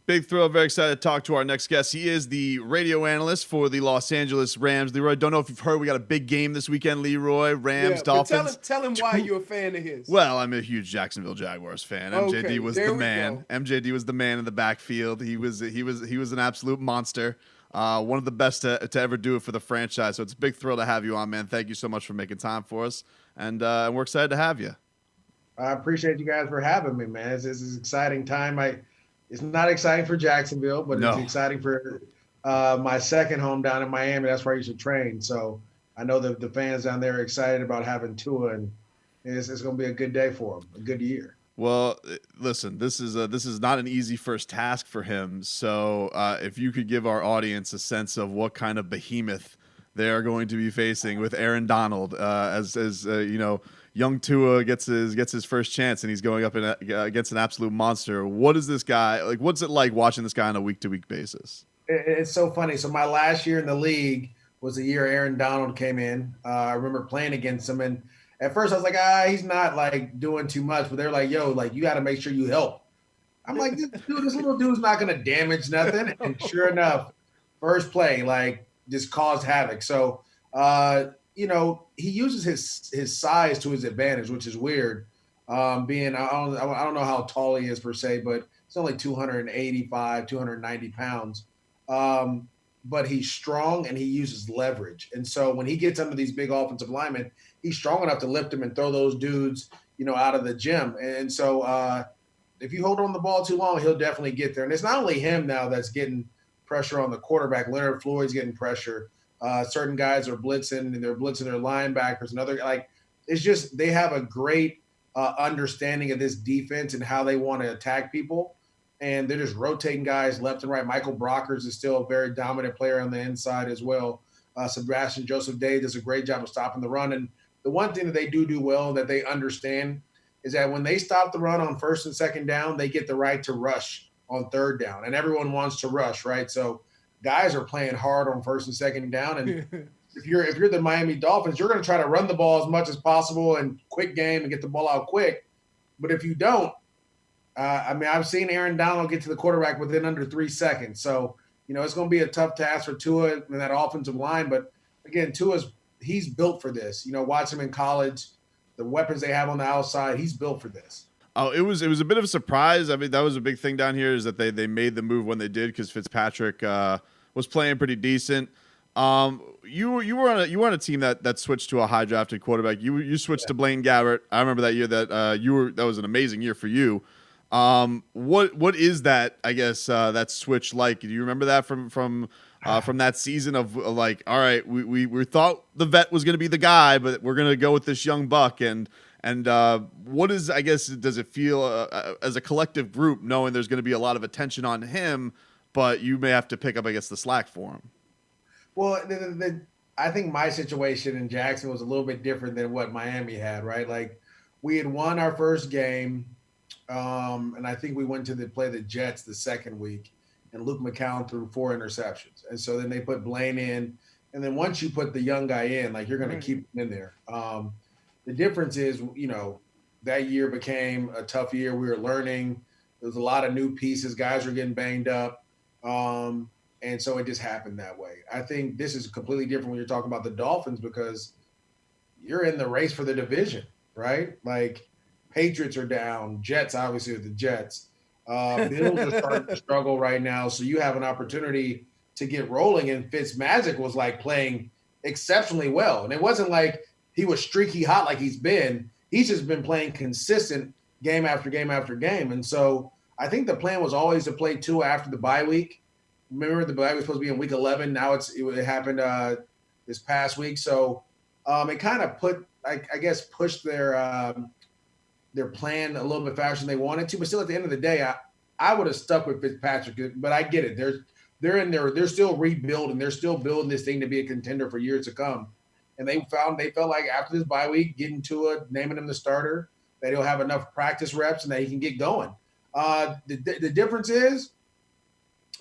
Big thrill. Very excited to talk to our next guest. He is the radio analyst for the Los Angeles Rams. Leroy, don't know if you've heard, we got a big game this weekend, Leroy. Rams, Yeah, but Dolphins. tell him why you're a fan of his. Well, I'm a huge Jacksonville Jaguars fan. MJD Okay, was the there we man. go. MJD was the man in the backfield. He was an absolute monster. One of the best to ever do it for the franchise. So it's a big thrill to have you on, man. Thank you so much for making time for us, and we're excited to have you. I appreciate you guys for having me, man. It's an exciting time. It's not exciting for Jacksonville, but it's No. exciting for my second home down in Miami. That's where I used to train. So I know that the fans down there are excited about having Tua, and it's going to be a good day for them, a good year. Well, listen, this is not an easy first task for him. So if you could give our audience a sense of what kind of behemoth they are going to be facing with Aaron Donald, as you know, young Tua gets his first chance and he's going up against an absolute monster. What is this guy like? What's it like watching this guy on a week-to-week basis? It's so funny. So my last year in the league was the year Aaron Donald came in. I remember playing against him, and at first I was like, he's not like doing too much, but they're like, yo, like you got to make sure you help. I'm like, this little dude's not going to damage nothing. And sure enough, first play, like just caused havoc. So, he uses his size to his advantage, which is weird. Being, I don't know how tall he is per se, but it's only 285, 290 pounds. But he's strong and he uses leverage. And so when he gets under these big offensive linemen, he's strong enough to lift him and throw those dudes, out of the gym. And so if you hold on the ball too long, he'll definitely get there. And it's not only him now that's getting pressure on the quarterback. Leonard Floyd's getting pressure. Certain guys are blitzing and they're blitzing their linebackers and other it's just they have a great understanding of this defense and how they want to attack people. And they're just rotating guys left and right. Michael Brockers is still a very dominant player on the inside as well. Sebastian Joseph Day does a great job of stopping the run. And the one thing that they do well that they understand is that when they stop the run on first and second down, they get the right to rush on third down. And everyone wants to rush, right? So guys are playing hard on first and second down. And if you're the Miami Dolphins, you're going to try to run the ball as much as possible and quick game and get the ball out quick. But if you don't, I've seen Aaron Donald get to the quarterback within under 3 seconds. So, it's going to be a tough task for Tua and that offensive line. But, again, he's built for this. Watch him in college, the weapons they have on the outside, he's built for this. Oh, it was a bit of a surprise. I mean, that was a big thing down here is that they made the move when they did because Fitzpatrick was playing pretty decent. You were on a team that switched to a high drafted quarterback. You switched to Blaine Gabbert. I remember that year that that was an amazing year for you. What is that? I guess that switch like? Do you remember that from that season of like, all right, we thought the vet was going to be the guy, but we're going to go with this young buck and what is, I guess, does it feel as a collective group knowing there's going to be a lot of attention on him, but you may have to pick up, I guess, the slack for him? Well, I think my situation in Jackson was a little bit different than what Miami had, right? Like we had won our first game. And I think we went to play the Jets the second week, and Luke McCown threw 4 interceptions. And so then they put Blaine in. And then once you put the young guy in, like you're going to keep him in there. The difference is, that year became a tough year. We were learning. There was a lot of new pieces. Guys were getting banged up. And so it just happened that way. I think this is completely different when you're talking about the Dolphins because you're in the race for the division, right? Like Patriots are down. Jets, obviously, are the Jets. Bills are starting to struggle right now. So you have an opportunity to get rolling. And Fitzmagic was like playing exceptionally well. And it wasn't like he was streaky hot like he's been. He's just been playing consistent game after game after game. And so I think the plan was always to play Tua after the bye week. Remember, the bye was supposed to be in week 11. Now it happened this past week. So it kind of pushed their plan a little bit faster than they wanted to. But still, at the end of the day, I would have stuck with Fitzpatrick. But I get it. They're in there. They're still rebuilding. They're still building this thing to be a contender for years to come. And they felt like after this bye week, getting Tua, naming him the starter, that he'll have enough practice reps and that he can get going. The difference is,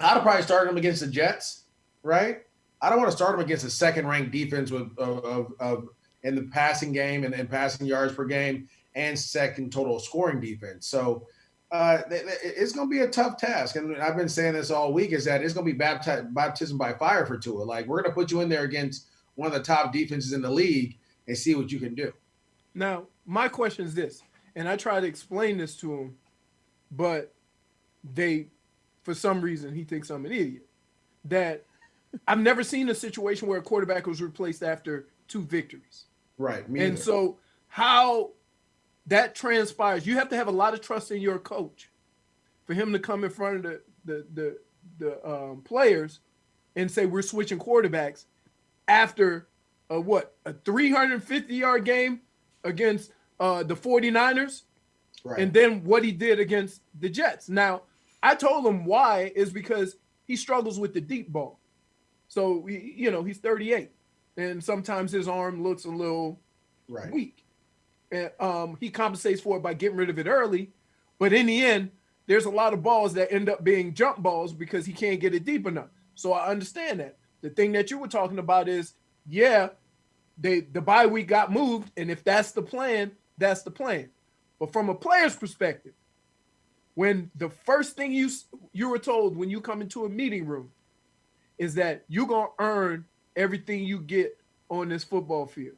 I'd have probably started him against the Jets, right? I don't want to start him against a second-ranked defense in the passing game and passing yards per game and second total scoring defense. So It's going to be a tough task. And I've been saying this all week is that it's going to be baptism by fire for Tua. Like, we're going to put you in there against one of the top defenses in the league and see what you can do. Now, my question is this, and I try to explain this to him, but for some reason, he thinks I'm an idiot. That I've never seen a situation where a quarterback was replaced after 2 victories. Right. And so how that transpires, you have to have a lot of trust in your coach for him to come in front of the players and say we're switching quarterbacks after a 350-yard game against the 49ers, right. And then what he did against the Jets. Now, I told him why is because he struggles with the deep ball. So, he's 38, and sometimes his arm looks a little weak. And he compensates for it by getting rid of it early. But in the end, there's a lot of balls that end up being jump balls because he can't get it deep enough. So I understand that. The thing that you were talking about is, the bye week got moved, and if that's the plan, that's the plan. But from a player's perspective, when the first thing you were told when you come into a meeting room is that you're going to earn everything you get on this football field.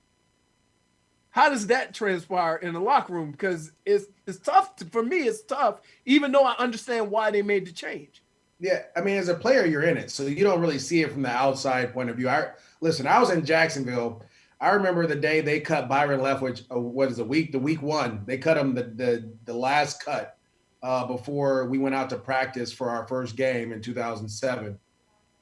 How does that transpire in the locker room? Because it's tough. For me, it's tough, even though I understand why they made the change. Yeah, I mean, as a player, you're in it, so you don't really see it from the outside point of view. I was in Jacksonville. I remember the day they cut Byron Leftwich. The week one? They cut him the last cut before we went out to practice for our first game in 2007.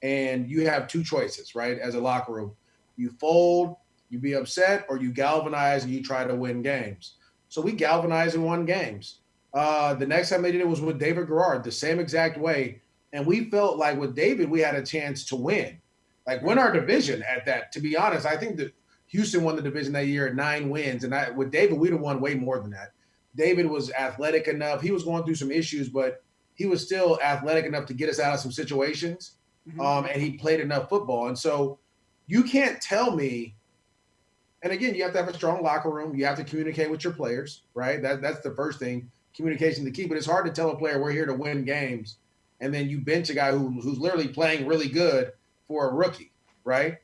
And you have 2 choices, right? As a locker room, you fold, you be upset, or you galvanize and you try to win games. So we galvanized and won games. The next time they did it was with David Garrard, the same exact way. And we felt like with David, we had a chance to win our division at that. To be honest, I think that Houston won the division that year at 9 wins. And with David, we'd have won way more than that. David was athletic enough. He was going through some issues, but he was still athletic enough to get us out of some situations. And he played enough football. And so you can't tell me, and again, you have to have a strong locker room. You have to communicate with your players, right? That's the first thing, communication the key. But it's hard to tell a player we're here to win games, and then you bench a guy who's literally playing really good for a rookie, right?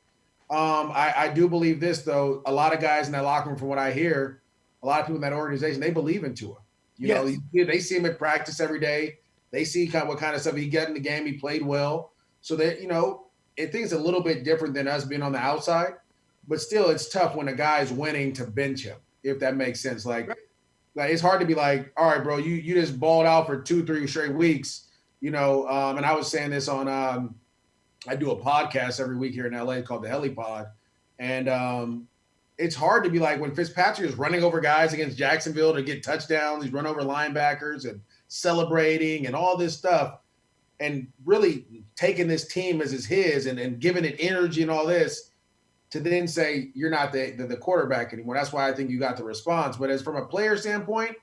I do believe this, though. A lot of guys in that locker room, from what I hear, a lot of people in that organization, they believe in Tua. You know, they see him at practice every day. They see what kind of stuff he got in the game. He played well. So that, I think it's a little bit different than us being on the outside. But still, it's tough when a guy's winning to bench him, if that makes sense. Like it's hard to be like, all right, bro, you just balled out for 2-3 straight weeks, and I was saying this on I do a podcast every week here in LA called the Heli Pod. And it's hard to be like when Fitzpatrick is running over guys against Jacksonville to get touchdowns, he's run over linebackers and celebrating and all this stuff, and really taking this team as his and giving it energy and all this, to then say you're not the quarterback anymore. That's why I think you got the response. But as from a player standpoint,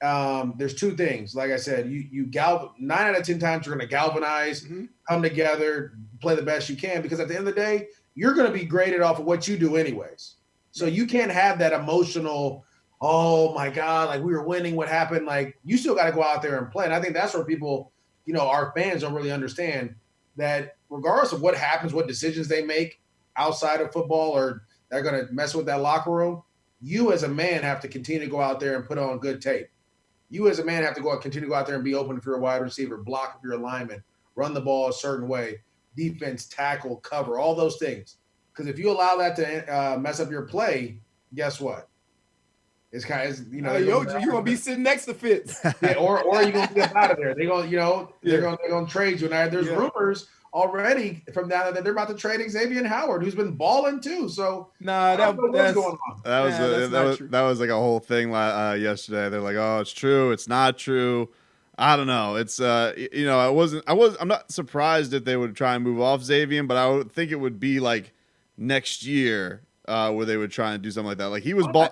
there's 2 things. Like I said, 9 out of 10 times you're going to galvanize, come together, play the best you can, because at the end of the day, you're going to be graded off of what you do anyways. So you can't have that emotional, oh my God, like we were winning, what happened? Like you still got to go out there and play. And I think that's where people, our fans don't really understand that regardless of what happens, what decisions they make outside of football, or they're going to mess with that locker room, you as a man have to continue to go out there and put on good tape. You as a man have to continue to go out there and be open if you're a wide receiver, block if you're a lineman, run the ball a certain way, defense, tackle, cover, all those things. Because if you allow that to mess up your play, guess what? It's kind of, you're gonna be sitting next to Fitz. Yeah, or you're gonna get out of there. They're gonna trade you. And there's rumors already from down there that they're about to trade Xavier Howard, who's been balling too. So that's going on. That was like a whole thing yesterday. They're like, oh, it's true, it's not true. I don't know. It's I'm not surprised if they would try and move off Xavier, but I would think it would be like next year where they would try and do something like that. Like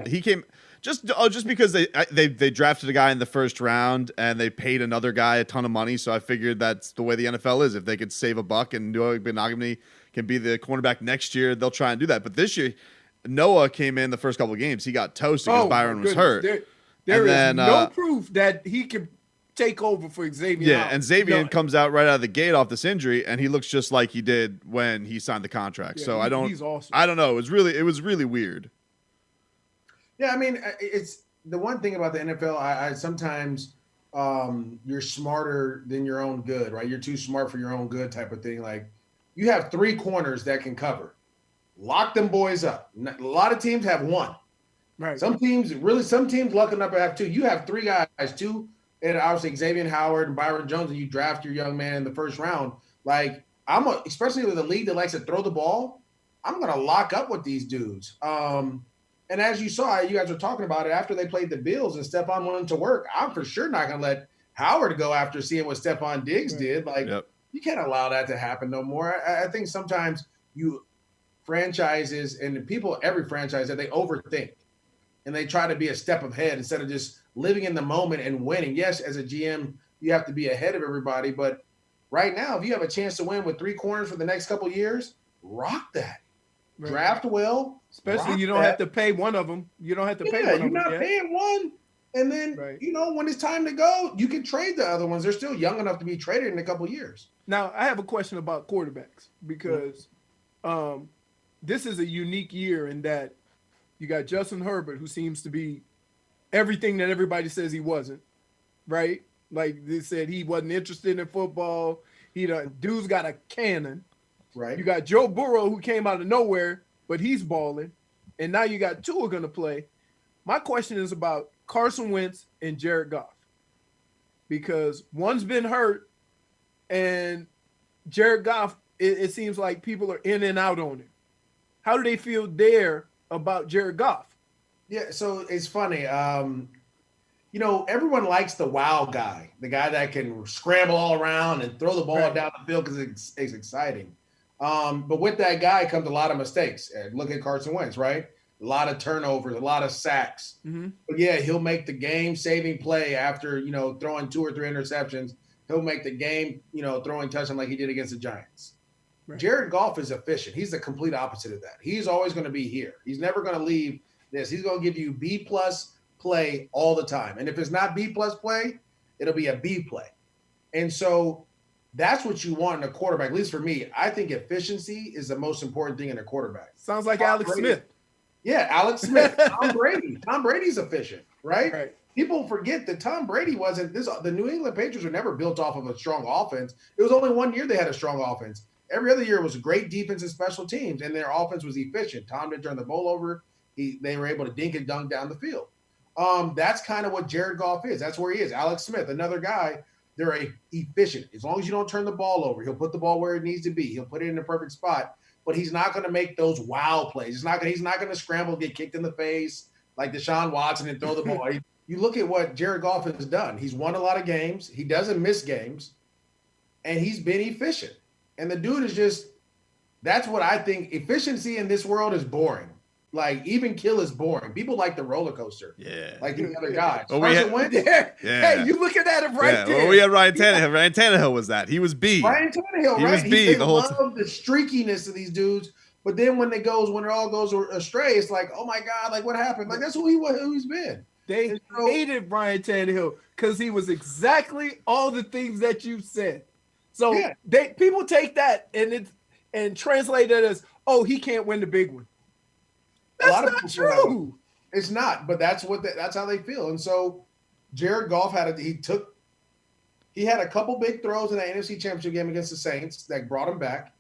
he came just because they drafted a guy in the first round and they paid another guy a ton of money. So I figured that's the way the NFL is. If they could save a buck and Noah Benogany can be the cornerback next year, they'll try and do that. But this year, Noah came in the first couple of games. He got toasted because Byron was hurt. There is no proof that he can take over for Xavier. Yeah, Howard. and Xavier None. comes out right out of the gate off this injury, and he looks just like he did when he signed the contract. Yeah, So he's awesome. I don't know. It was really weird. Yeah, I mean, it's the one thing about the NFL. I sometimes you're smarter than your own good, right? You're too smart for your own good type of thing. Like you have 3 corners that can cover. Lock them boys up. A lot of teams have 1. Right. Some teams lucky enough to have 2. You have 3 guys, 2, and obviously Xavier Howard and Byron Jones, and you draft your young man in the first round. Like especially with a league that likes to throw the ball, I'm gonna lock up with these dudes. And as you saw, you guys were talking about it after they played the Bills and Stephon went to work. I'm for sure not gonna let Howard go after seeing what Stephon Diggs did. Like you can't allow that to happen no more. I think sometimes franchises and people, every franchise, that they overthink and they try to be a step ahead instead of just living in the moment and winning. Yes, as a GM, you have to be ahead of everybody, but right now, if you have a chance to win with 3 corners for the next couple of years, rock that. Right. Draft well. Especially you don't have to pay one of them. You don't have to pay one of them. You're not paying one. And then, when it's time to go, you can trade the other ones. They're still young enough to be traded in a couple of years. Now, I have a question about quarterbacks because this is a unique year in that you got Justin Herbert, who seems to be everything that everybody says he wasn't, right? Like they said he wasn't interested in football. Dude's got a cannon. Right. You got Joe Burrow, who came out of nowhere, but he's balling. And now you got Tua going to play. My question is about Carson Wentz and Jared Goff. Because one's been hurt, and Jared Goff, it seems like people are in and out on him. How do they feel there about Jared Goff? Yeah, so it's funny. Everyone likes the wow guy, the guy that can scramble all around and throw the ball down the field because it's exciting. But with that guy comes a lot of mistakes. Look at Carson Wentz, right? A lot of turnovers, a lot of sacks. Mm-hmm. But yeah, he'll make the game-saving play after, throwing 2 or 3 interceptions. He'll make the game, throwing touchdown like he did against the Giants. Right. Jared Goff is efficient. He's the complete opposite of that. He's always going to be here. He's never going to leave this. He's going to give you B-plus play all the time. And if it's not B-plus play, it'll be a B play. And so that's what you want in a quarterback. At least for me, I think efficiency is the most important thing in a quarterback. Sounds like Alex Smith. Yeah, Alex Smith. Tom Brady. Tom Brady's efficient, right? People forget that Tom Brady wasn't this. The New England Patriots were never built off of a strong offense. It was only one year they had a strong offense. Every other year was great defense and special teams, and their offense was efficient. Tom didn't turn the ball over. They were able to dink and dunk down the field. That's kind of what Jared Goff is. That's where he is. Alex Smith, another guy. They're efficient. As long as you don't turn the ball over, he'll put the ball where it needs to be. He'll put it in the perfect spot. But he's not going to make those wow plays. He's not going to scramble, get kicked in the face like Deshaun Watson and throw the ball. You look at what Jared Goff has done. He's won a lot of games. He doesn't miss games. And he's been efficient. And the dude is just – that's what I think. Efficiency in this world is boring. Like, even kill is boring. People like the roller coaster. Yeah. Like the other guys. Well, Hey, you looking at him right there. Well, we had Ryan Tannehill. Yeah. Ryan Tannehill was that. He was B. Ryan Tannehill, he right? Was B the whole time. They love the streakiness of these dudes. But then when it all goes astray, it's like, oh, my God, like, what happened? Like, that's who he's been. They hated Ryan Tannehill because he was exactly all the things that you said. So people take that and translate it as, oh, he can't win the big one. That's not true. It's not, but that's how they feel. And so Jared Goff had a couple big throws in that NFC Championship game against the Saints that brought him back.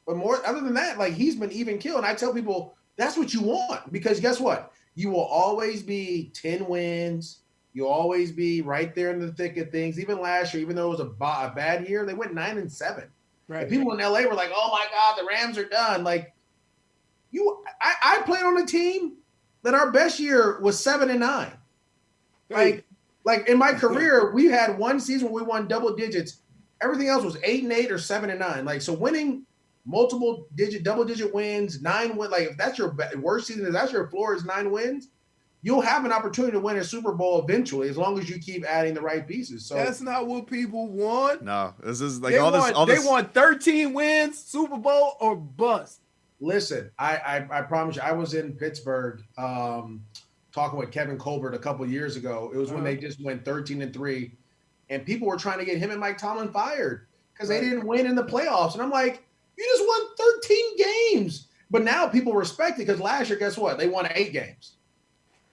But other than that, like, he's been even killed. And I tell people that's what you want, because guess what? You will always be 10 wins. You'll always be right there in the thick of things. Even last year, even though it was a bad year, they went 9-7. Right. And people in LA were like, "Oh my God, the Rams are done." Like, I played on a team that our best year was 7-9. Like in my career, we had one season where we won double digits. Everything else was 8-8 or 7-9. Like, so winning double digit wins, 9 wins. Like, if that's your worst season, if that's your floor is 9 wins, you'll have an opportunity to win a Super Bowl eventually, as long as you keep adding the right pieces. So that's not what people want. No, this is like They want 13 wins, Super Bowl, or bust. Listen, I promise you, I was in Pittsburgh talking with Kevin Colbert a couple of years ago. It was when they just went 13-3, and people were trying to get him and Mike Tomlin fired because they didn't win in the playoffs. And I'm like, you just won 13 games. But now people respect it because last year, guess what? They won 8 games.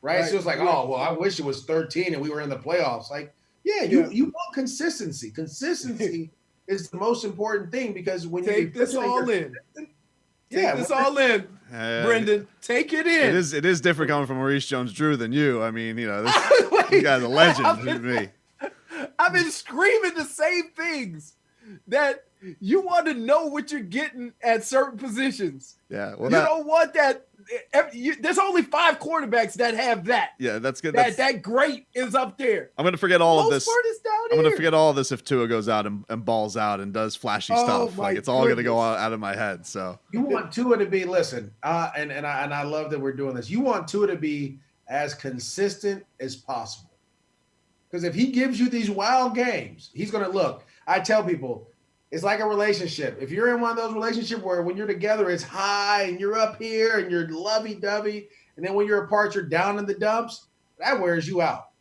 Right? So it's like, oh, well, I wish it was 13 and we were in the playoffs. Like, you want consistency. Consistency is the most important thing because when Take this all in. Brendan. Take it in. It is different coming from Maurice Jones-Drew than you. I mean, this guy's a legend to me. I've been screaming the same things, that you want to know what you're getting at certain positions. Yeah, well, you don't want that. There's only 5 quarterbacks that have that. Yeah, that's good. That great is up there. I'm gonna forget all of this. I'm gonna forget all of this if Tua goes out and balls out and does flashy stuff. Like it's all gonna go out of my head. So you want Tua to be and I love that we're doing this. You want Tua to be as consistent as possible, because if he gives you these wild games, he's gonna look. I tell people, it's like a relationship. If you're in one of those relationships where when you're together, it's high and you're up here and you're lovey-dovey, and then when you're apart, you're down in the dumps, that wears you out,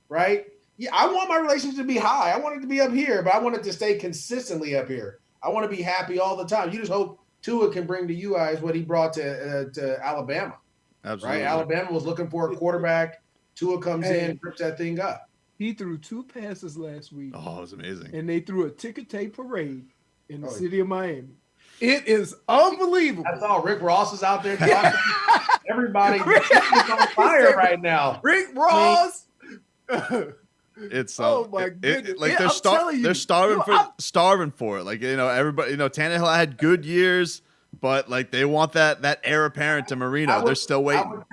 right? Yeah, I want my relationship to be high. I want it to be up here, but I want it to stay consistently up here. I want to be happy all the time. You just hope Tua can bring to you guys what he brought to Alabama. Absolutely. Right? Alabama was looking for a quarterback. Tua comes in and rips that thing up. He threw 2 passes last week. Oh, it was amazing. And they threw a ticker tape parade in the city of Miami. It is unbelievable. That's all. Rick Ross is out there talking. Everybody is on fire right now. Rick Ross. It's oh my goodness! Like they're starving for it. Like everybody. Tannehill had good years, but like they want that heir apparent to Marino. They're still waiting.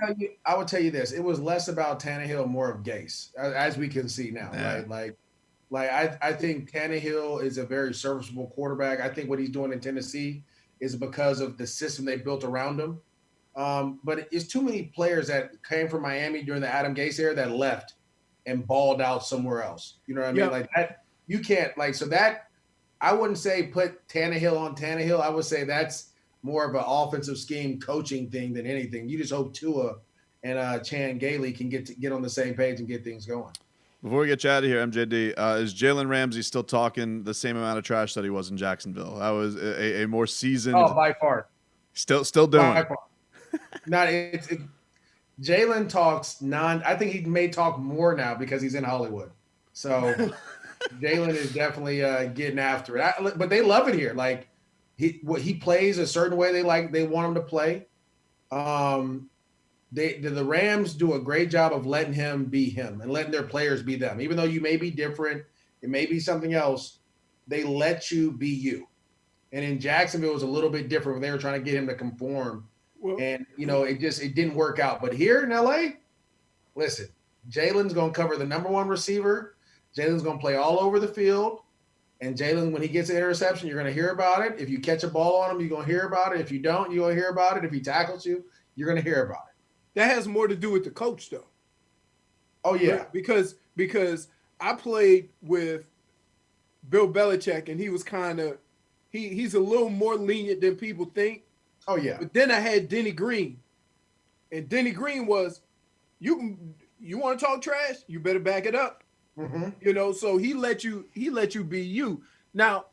I would tell you this: it was less about Tannehill, more of Gase, as we can see now. Yeah. Right? I think Tannehill is a very serviceable quarterback. I think what he's doing in Tennessee is because of the system they built around him. But it's too many players that came from Miami during the Adam Gase era that left and balled out somewhere else. You know what I mean? Like that, you can't I wouldn't say put Tannehill on Tannehill. I would say that's more of an offensive scheme coaching thing than anything. You just hope Tua and Chan Gailey can get on the same page and get things going. Before we get you out of here, MJD, is Jalen Ramsey still talking the same amount of trash that he was in Jacksonville? That was a more seasoned. Oh, by far. Still doing it. Not Jalen talks I think he may talk more now because he's in Hollywood. So Jalen is definitely getting after it. But they love it here. Like he plays a certain way they want him to play. The Rams do a great job of letting him be him and letting their players be them. Even though you may be different, it may be something else, they let you be you. And in Jacksonville, it was a little bit different when they were trying to get him to conform. And, it didn't work out. But here in L.A., listen, Jalen's going to cover the number 1 receiver. Jalen's going to play all over the field. And Jalen, when he gets an interception, you're going to hear about it. If you catch a ball on him, you're going to hear about it. If you don't, you're going to hear about it. If he tackles you, you're going to hear about it. That has more to do with the coach, though. Oh, yeah. Because I played with Bill Belichick, and he was kind of he's a little more lenient than people think. Oh, yeah. But then I had Denny Green. And Denny Green was, you want to talk trash? You better back it up. Mm-hmm. So he let you be you. Now,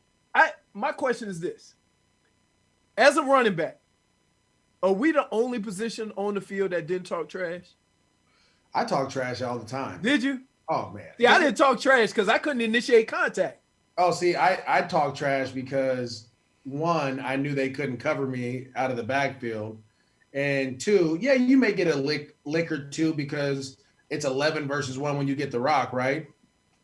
my question is this. As a running back, are we the only position on the field that didn't talk trash? I talk trash all the time. Did you? Oh, man. See, I didn't talk trash because I couldn't initiate contact. Oh, see, I talk trash because, 1, I knew they couldn't cover me out of the backfield. And 2, yeah, you may get a lick or two because it's 11 versus 1 when you get the rock, right?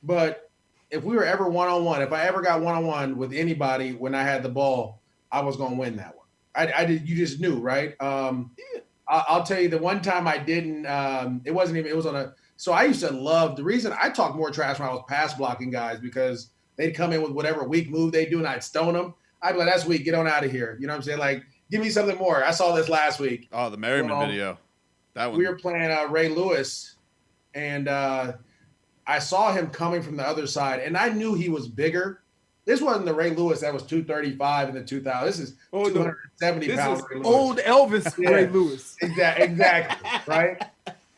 But if we were ever one-on-one, if I ever got one-on-one with anybody when I had the ball, I was going to win that one. I did. You just knew, right? I'll tell you the one time I didn't, it was on a, so I used to love, the reason I talked more trash when I was pass blocking guys because they'd come in with whatever weak move they do and I'd stone them. I'd be like, that's weak. Get on out of here. You know what I'm saying? Like, give me something more. I saw this last week. Oh, the Merriman video. That one. We were playing Ray Lewis, and I saw him coming from the other side, and I knew he was bigger. This wasn't the Ray Lewis that was 235 in the 2000s. This is 270 pounds. This is old Elvis Ray Lewis. Exactly, right?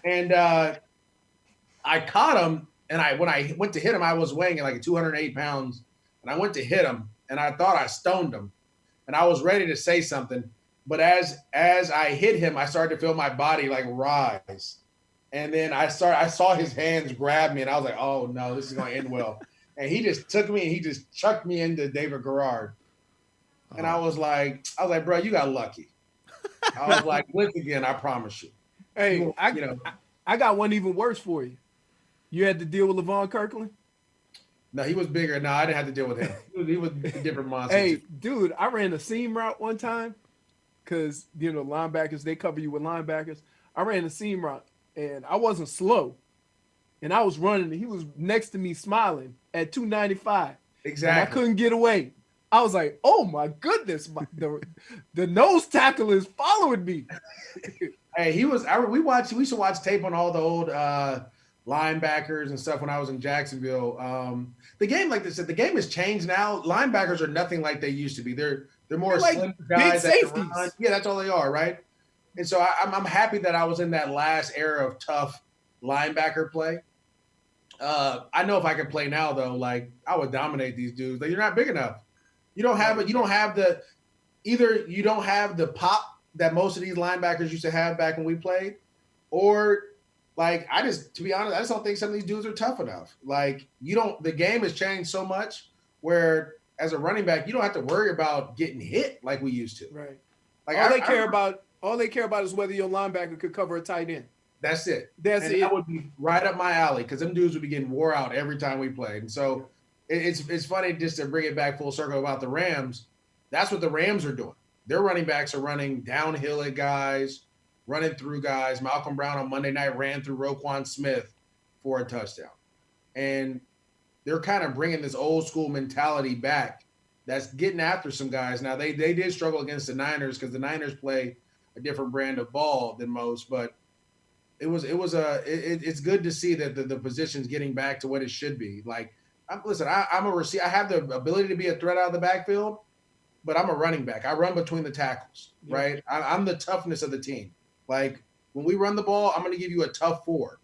And I caught him, And when I went to hit him, I was weighing like 208 pounds, and I went to hit him, and I thought I stoned him, and I was ready to say something, but as I hit him, I started to feel my body like rise, and then I saw his hands grab me, and I was like, oh no, this is going to end well, and he just took me and he just chucked me into David Garrard, and I was like, bro, you got lucky. I was like, blitz again, I promise you. Hey, I got one even worse for you. You had to deal with LaVon Kirkland? No, he was bigger. No, I didn't have to deal with him. He was a different monster. Hey, dude, I ran a seam route one time because, linebackers, they cover you with linebackers. I ran a seam route, and I wasn't slow. And I was running, and he was next to me smiling at 295. Exactly. And I couldn't get away. I was like, oh, my goodness. The nose tackle is following me. Hey, we used to watch tape on all the old linebackers and stuff when I was in Jacksonville. The game, like they said, the game has changed now. Linebackers are nothing like they used to be. They're more like slim guys big that can run. Yeah, that's all they are, right? And so I'm happy that I was in that last era of tough linebacker play. I know if I could play now, though, like I would dominate these dudes. Like, you're not big enough. You don't have the pop that most of these linebackers used to have back when we played, or like to be honest, I just don't think some of these dudes are tough enough. Like the game has changed so much where as a running back, you don't have to worry about getting hit like we used to. Right. Like all they care about is whether your linebacker could cover a tight end. That's it. That would be right up my alley because them dudes would be getting wore out every time we played. And so it's funny just to bring it back full circle about the Rams. That's what the Rams are doing. Their running backs are running downhill at guys, running through guys. Malcolm Brown on Monday night ran through Roquan Smith for a touchdown. And they're kind of bringing this old school mentality back that's getting after some guys. Now, they did struggle against the Niners because the Niners play a different brand of ball than most, but it's good to see that the position's getting back to what it should be. Like, I'm a receiver. I have the ability to be a threat out of the backfield, but I'm a running back. I run between the tackles, right? I'm the toughness of the team. Like, when we run the ball, I'm going to give you a tough 4.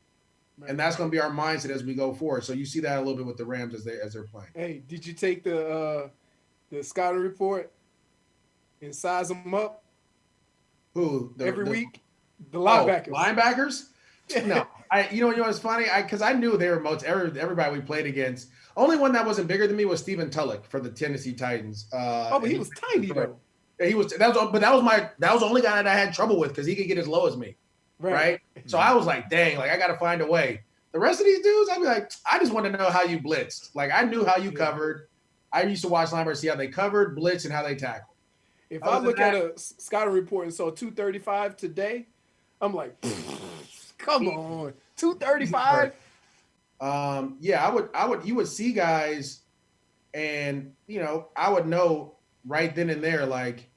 Right. And that's going to be our mindset as we go forward. So you see that a little bit with the Rams as they're playing. Hey, did you take the scouting report and size them up? Who? Every week? The linebackers. Linebackers? No. You know what's funny? Because I knew they were everybody we played against. Only one that wasn't bigger than me was Stephen Tulloch for the Tennessee Titans. But he was tiny though. Yeah, he was. That was the only guy that I had trouble with because he could get as low as me, right? So I was like, dang, like I got to find a way. The rest of these dudes, I'd be like, I just want to know how you blitzed. Like I knew how you covered. I used to watch linebackers, see how they covered, blitz, and how they tackled. If I look at a scouting report and saw 235 today, I'm like, come on, 235. You would see guys, and I would know right then and there, like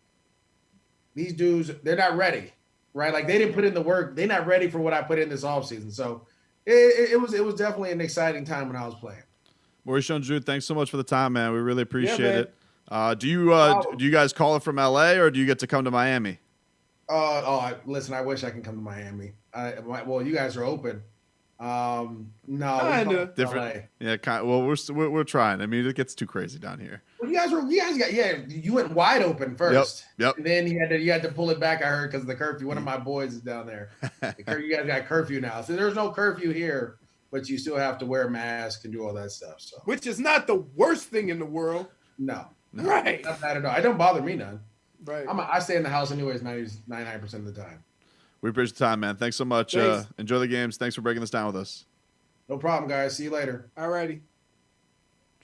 these dudes, they're not ready, right? Like they didn't put in the work. They're not ready for what I put in this offseason. So it was definitely an exciting time when I was playing. Maurice Jones-Drew, thanks so much for the time, man. We really appreciate it. Do you guys call it from LA or do you get to come to Miami? Listen, I wish I can come to Miami. Well, you guys are open. No, different. LA. Yeah, well, we're trying. I mean, it gets too crazy down here. Well, you went wide open first. Yep. And then you had to pull it back. I heard because of the curfew. One of my boys is down there. You guys got curfew now, so there's no curfew here, but you still have to wear a mask and do all that stuff. So, which is not the worst thing in the world. No. Right. Not bad at all. It don't bother me none. Right. I stay in the house anyways 99% of the time. We appreciate the time, man. Thanks so much. Enjoy the games. Thanks for breaking this down with us. No problem, guys. See you later. All righty.